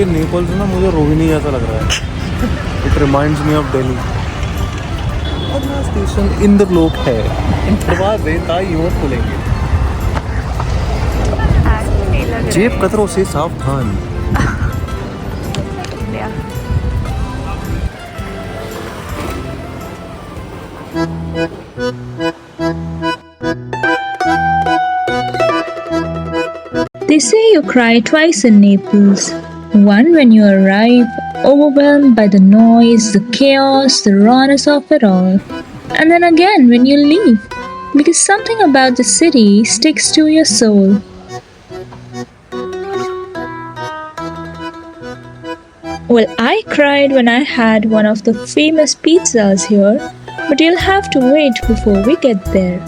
ये नेपल्स ना मुझे रोहिणी जैसा लग रहा है. It reminds me of Delhi. और ना स्टेशन इंद्रलोक है. इंद्रवाद ताई और खुलेंगे. जेब कतरों से सावधान. They say you cry twice in Naples. One when you arrive, overwhelmed by the noise, the chaos, the rawness of it all. And then again when you leave, because something about the city sticks to your soul. Well, I cried when I had one of the famous pizzas here, but you'll have to wait before we get there.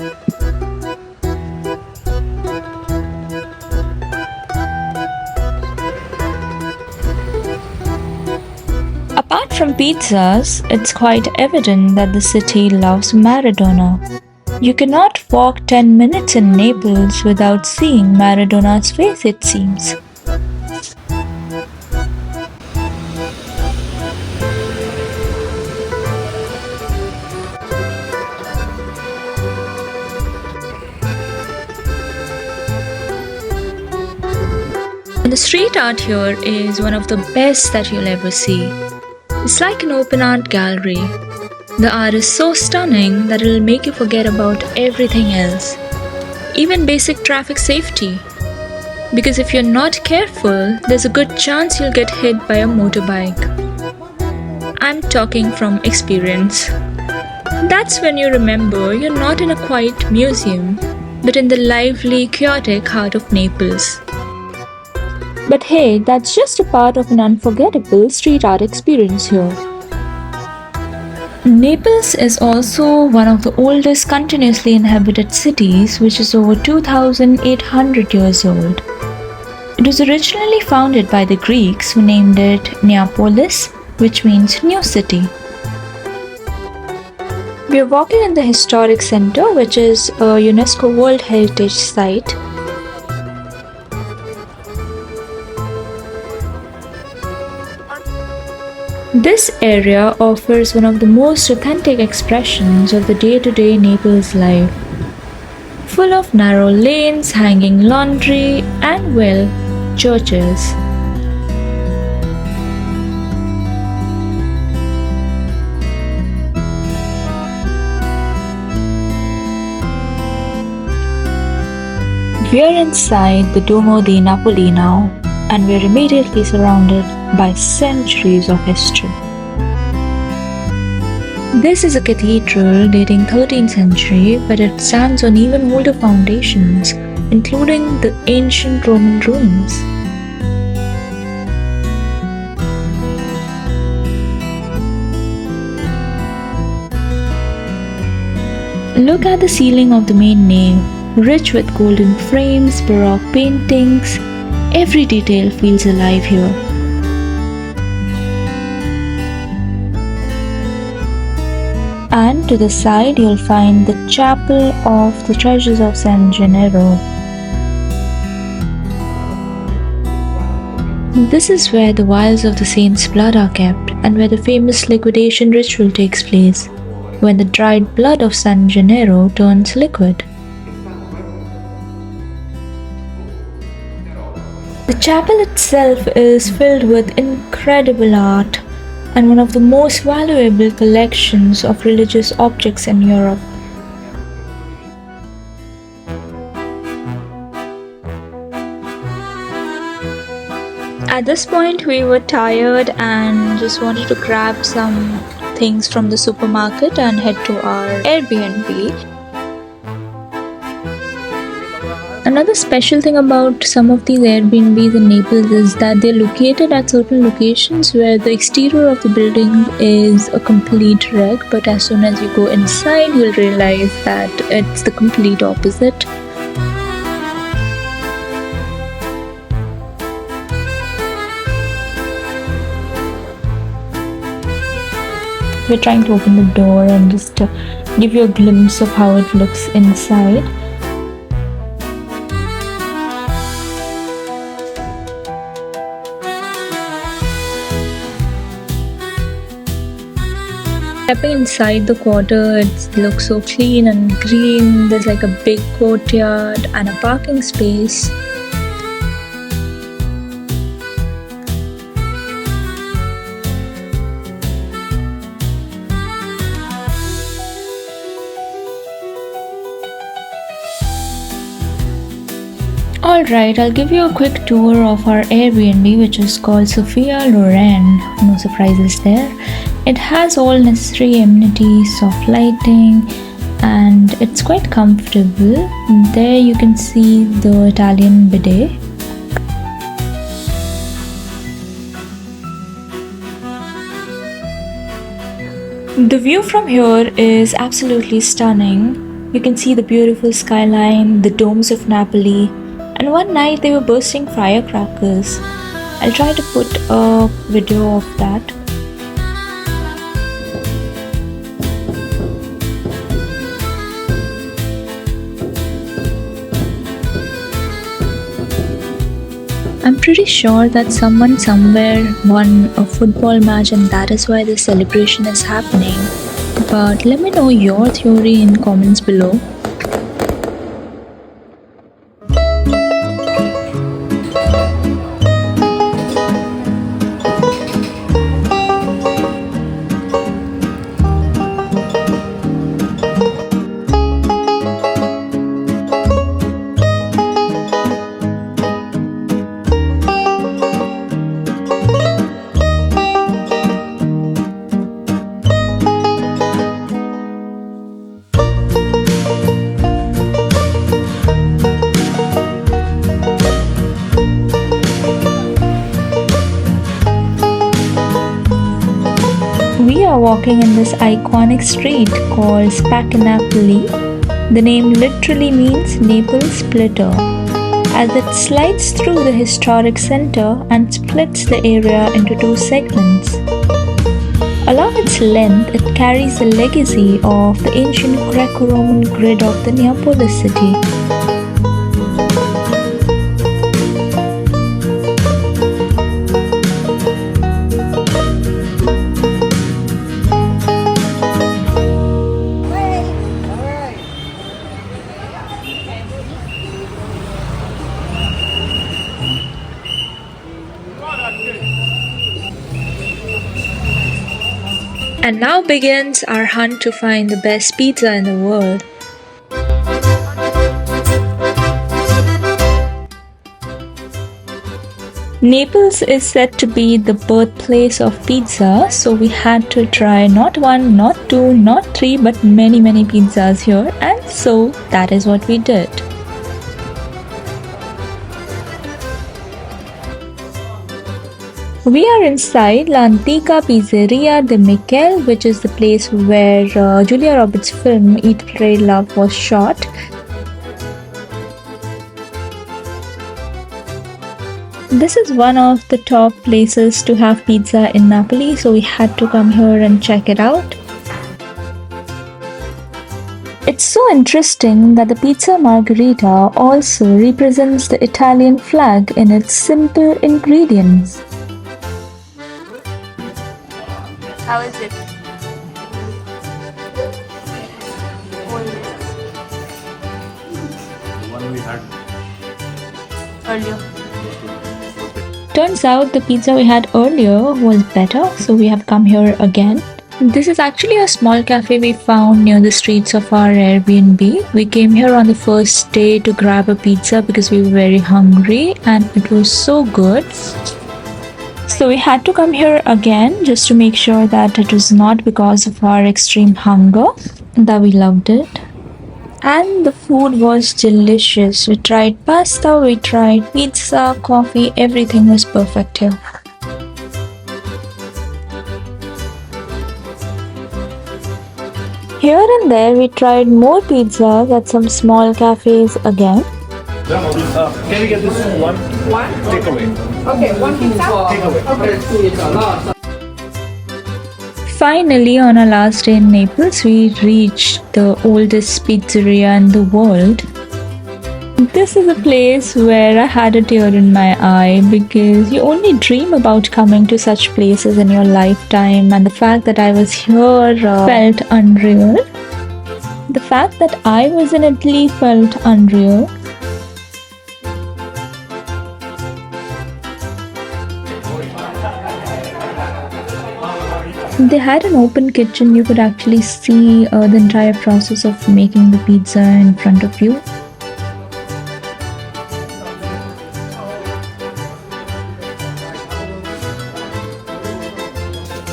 Apart from pizzas, it's quite evident that the city loves Maradona. You cannot walk 10 minutes in Naples without seeing Maradona's face, it seems. The street art here is one of the best that you'll ever see. It's like an open art gallery. The art is so stunning that it'll make you forget about everything else, even basic traffic safety. Because if you're not careful, there's a good chance you'll get hit by a motorbike. I'm talking from experience. That's when you remember you're not in a quiet museum, but in the lively, chaotic heart of Naples. But hey, that's just a part of an unforgettable street art experience here. Naples is also one of the oldest continuously inhabited cities, which is over 2,800 years old. It was originally founded by the Greeks, who named it Neapolis, which means new city. We are walking in the historic center, which is a UNESCO World Heritage Site. This area offers one of the most authentic expressions of the day-to-day Naples life. Full of narrow lanes, hanging laundry, and, well, churches. We are inside the Duomo Di Napoli now, and we are immediately surrounded by centuries of history. This is a cathedral dating 13th century, but it stands on even older foundations, including the ancient Roman ruins. Look at the ceiling of the main nave, rich with golden frames, Baroque paintings. Every detail feels alive here. And to the side you'll find the Chapel of the Treasures of San Gennaro. This is where the vials of the saint's blood are kept and where the famous liquidation ritual takes place, when the dried blood of San Gennaro turns liquid. The chapel itself is filled with incredible art and one of the most valuable collections of religious objects in Europe. At this point we were tired and just wanted to grab some things from the supermarket and head to our Airbnb. Another special thing about some of these Airbnbs in Naples is that they're located at certain locations where the exterior of the building is a complete wreck, but as soon as you go inside, you'll realize that it's the complete opposite. We're trying to open the door and just give you a glimpse of how it looks inside. Stepping inside the quarter, it looks so clean and green. There's like a big courtyard and a parking space. Alright, I'll give you a quick tour of our Airbnb, which is called Sophia Loren. No surprises there. It has all necessary amenities, soft lighting, and it's quite comfortable. There you can see the Italian bidet. The view from here is absolutely stunning. You can see the beautiful skyline, the domes of Napoli, and one night they were bursting firecrackers. I'll try to put a video of that. I'm pretty sure that someone somewhere won a football match and that is why the celebration is happening. But let me know your theory in comments below. We are walking in this iconic street called Spaccanapoli. The name literally means Naples splitter, as it slides through the historic center and splits the area into two segments. Along its length, it carries the legacy of the ancient Greco-Roman grid of the Neapolis city. And now begins our hunt to find the best pizza in the world. Naples is said to be the birthplace of pizza, so we had to try not one, not two, not three, but many pizzas here, and so that is what we did. We are inside La Antica Pizzeria de Michel, which is the place where Julia Roberts' film Eat, Pray, Love was shot. This is one of the top places to have pizza in Napoli, so we had to come here and check it out. It's so interesting that the pizza margherita also represents the Italian flag in its simple ingredients. How is it? The one we had Earlier. Turns out the pizza we had earlier was better, so we have come here again. This is actually a small cafe we found near the streets of our Airbnb. We came here on the first day to grab a pizza because we were very hungry and it was so good. So we had to come here again just to make sure that it was not because of our extreme hunger that we loved it. And the food was delicious. We tried pasta, we tried pizza, coffee, everything was perfect here. Here and there we tried more pizzas at some small cafes again. can we get this one? One? Takeaway. Okay, one pizza? Takeaway. Finally, on our last day in Naples, we reached the oldest pizzeria in the world. This is a place where I had a tear in my eye because you only dream about coming to such places in your lifetime, and the fact that I was here felt unreal. The fact that I was in Italy felt unreal. They had an open kitchen. You could actually see the entire process of making the pizza in front of you.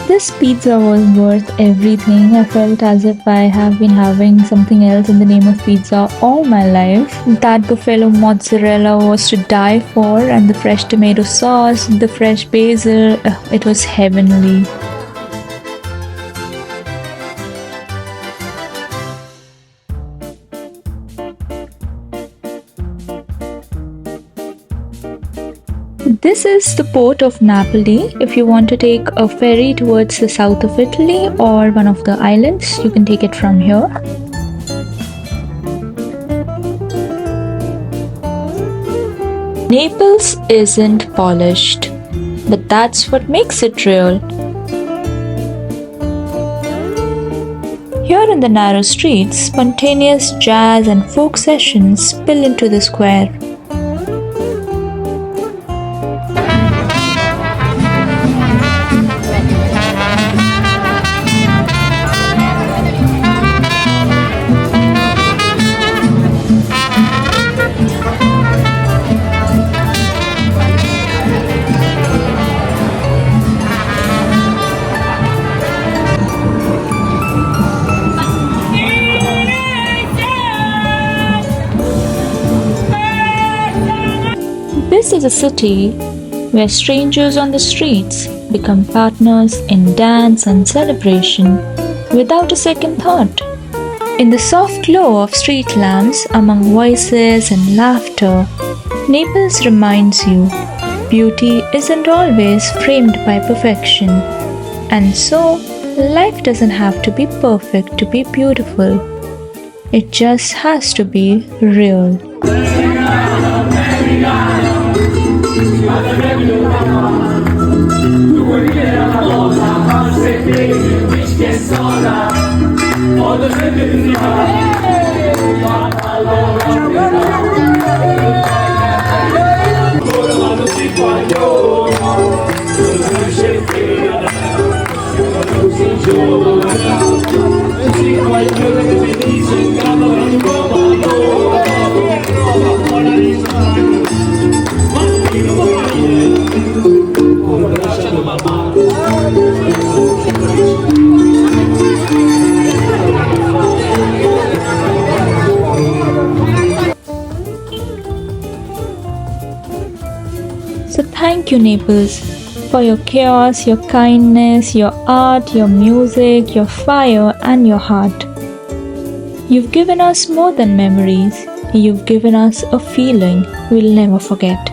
This pizza was worth everything. I felt as if I have been having something else in the name of pizza all my life. That buffalo mozzarella was to die for, and the fresh tomato sauce, the fresh basil, it was heavenly. This is the port of Napoli. If you want to take a ferry towards the south of Italy or one of the islands, you can take it from here. Naples isn't polished, but that's what makes it real. Here in the narrow streets, spontaneous jazz and folk sessions spill into the square. This is a city where strangers on the streets become partners in dance and celebration without a second thought. In the soft glow of street lamps, among voices and laughter, Naples reminds you beauty isn't always framed by perfection, and so life doesn't have to be perfect to be beautiful. It just has to be real. So thank you, Naples, for your chaos, your kindness, your art, your music, your fire, and your heart. You've given us more than memories. You've given us a feeling we'll never forget.